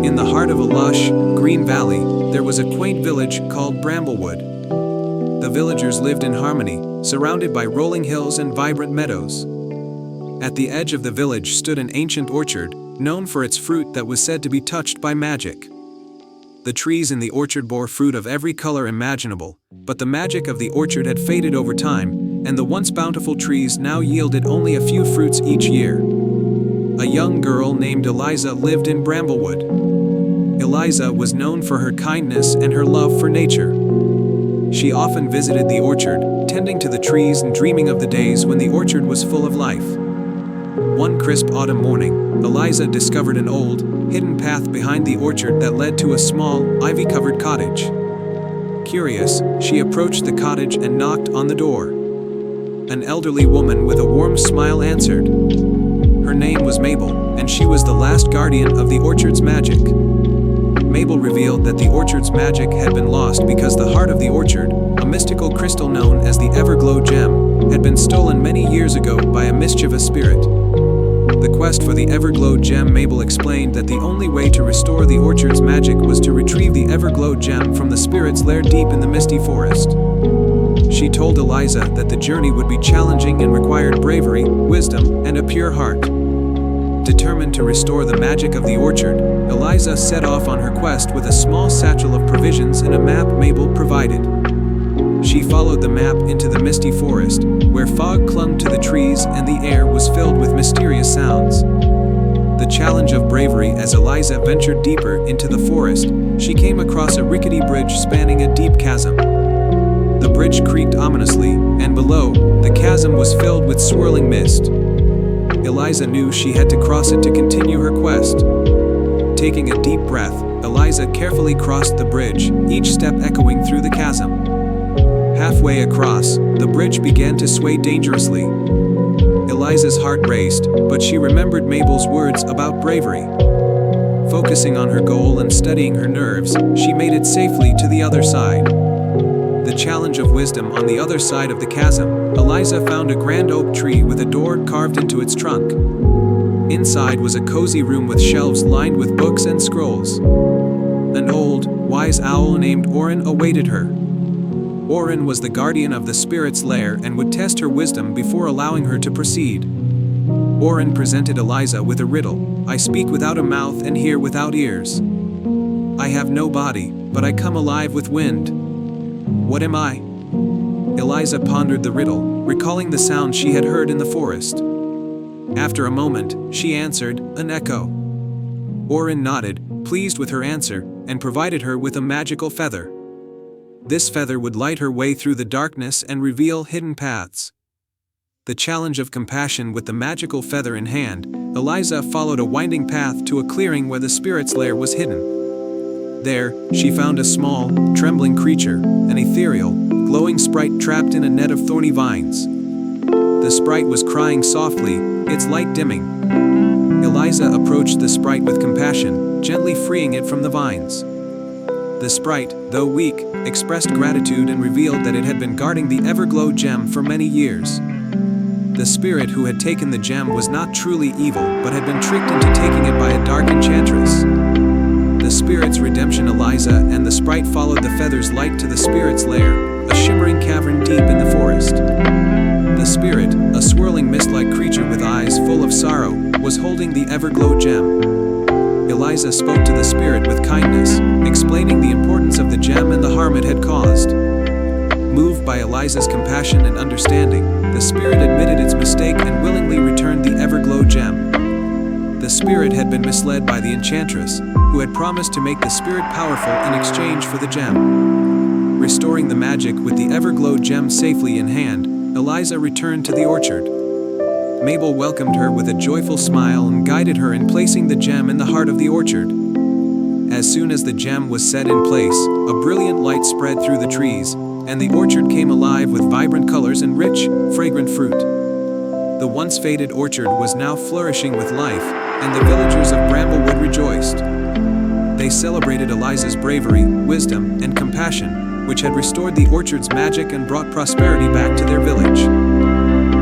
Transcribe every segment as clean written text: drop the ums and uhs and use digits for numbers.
In the heart of a lush, green valley, there was a quaint village called Bramblewood. The villagers lived in harmony, surrounded by rolling hills and vibrant meadows. At the edge of the village stood an ancient orchard, known for its fruit that was said to be touched by magic. The trees in the orchard bore fruit of every color imaginable, but the magic of the orchard had faded over time, and the once bountiful trees now yielded only a few fruits each year. A young girl named Eliza lived in Bramblewood. Eliza was known for her kindness and her love for nature. She often visited the orchard, tending to the trees and dreaming of the days when the orchard was full of life. One crisp autumn morning, Eliza discovered an old, hidden path behind the orchard that led to a small, ivy-covered cottage. Curious, she approached the cottage and knocked on the door. An elderly woman with a warm smile answered. Her name was Mabel, and she was the last guardian of the orchard's magic. Mabel revealed that the orchard's magic had been lost because the heart of the orchard, a mystical crystal known as the Everglow gem, had been stolen many years ago by a mischievous spirit. The quest for the Everglow gem. Mabel explained that the only way to restore the orchard's magic was to retrieve the Everglow gem from the spirit's lair deep in the misty forest. She told Eliza that the journey would be challenging and required bravery, wisdom, and a pure heart. Determined to restore the magic of the orchard, Eliza set off on her quest with a small satchel of provisions and a map Mabel provided. She followed the map into the misty forest, where fog clung to the trees and the air was filled with mysterious sounds. The challenge of bravery. As Eliza ventured deeper into the forest, she came across a rickety bridge spanning a deep chasm. The bridge creaked ominously, and below, the chasm was filled with swirling mist. Eliza knew she had to cross it to continue her quest. Taking a deep breath, Eliza carefully crossed the bridge, each step echoing through the chasm. Halfway across, the bridge began to sway dangerously. Eliza's heart raced, but she remembered Mabel's words about bravery. Focusing on her goal and steadying her nerves, she made it safely to the other side. The challenge of wisdom. On the other side of the chasm, Eliza found a grand oak tree with a door carved into its trunk. Inside was a cozy room with shelves lined with books and scrolls. An old, wise owl named Orin awaited her. Orin was the guardian of the spirit's lair and would test her wisdom before allowing her to proceed. Orin presented Eliza with a riddle. I speak without a mouth and hear without ears. I have no body, but I come alive with wind. What am I? Eliza pondered the riddle, recalling the sound she had heard in the forest. After a moment, she answered, an echo. Orin nodded, pleased with her answer, and provided her with a magical feather. This feather would light her way through the darkness and reveal hidden paths. The challenge of compassion. With the magical feather in hand, Eliza followed a winding path to a clearing where the spirit's lair was hidden. There, she found a small, trembling creature, an ethereal, glowing sprite trapped in a net of thorny vines. The sprite was crying softly, its light dimming. Eliza approached the sprite with compassion, gently freeing it from the vines. The sprite, though weak, expressed gratitude and revealed that it had been guarding the Everglow gem for many years. The spirit who had taken the gem was not truly evil, but had been tricked into taking it by a dark enchantress. The spirit's redemption. Eliza and the sprite followed the feather's light to the spirit's lair, a shimmering cavern deep in the forest. The spirit, a swirling mist-like creature with eyes full of sorrow, was holding the Everglow gem. Eliza spoke to the spirit with kindness, explaining the importance of the gem and the harm it had caused. Moved by Eliza's compassion and understanding, the spirit admitted its mistake and willingly returned the Everglow gem. The spirit had been misled by the enchantress, who had promised to make the spirit powerful in exchange for the gem. Restoring the magic with the Everglow gem safely in hand, Eliza returned to the orchard. Mabel welcomed her with a joyful smile and guided her in placing the gem in the heart of the orchard. As soon as the gem was set in place, a brilliant light spread through the trees, and the orchard came alive with vibrant colors and rich, fragrant fruit. The once faded orchard was now flourishing with life, and the villagers of Bramblewood rejoiced. They celebrated Eliza's bravery, wisdom, and compassion, which had restored the orchard's magic and brought prosperity back to their village.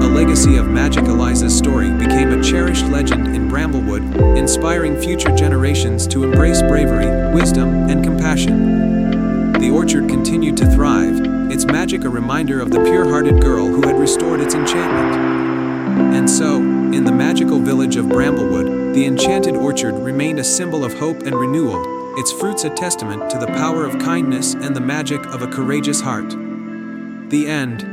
a legacy of Magic Eliza's story became a cherished legend in Bramblewood, inspiring future generations to embrace bravery, wisdom, and compassion. The orchard continued to thrive, its magic a reminder of the pure-hearted girl who had restored its enchantment. And so, in the magical village of Bramblewood, the enchanted orchard remained a symbol of hope and renewal, its fruits a testament to the power of kindness and the magic of a courageous heart. The end.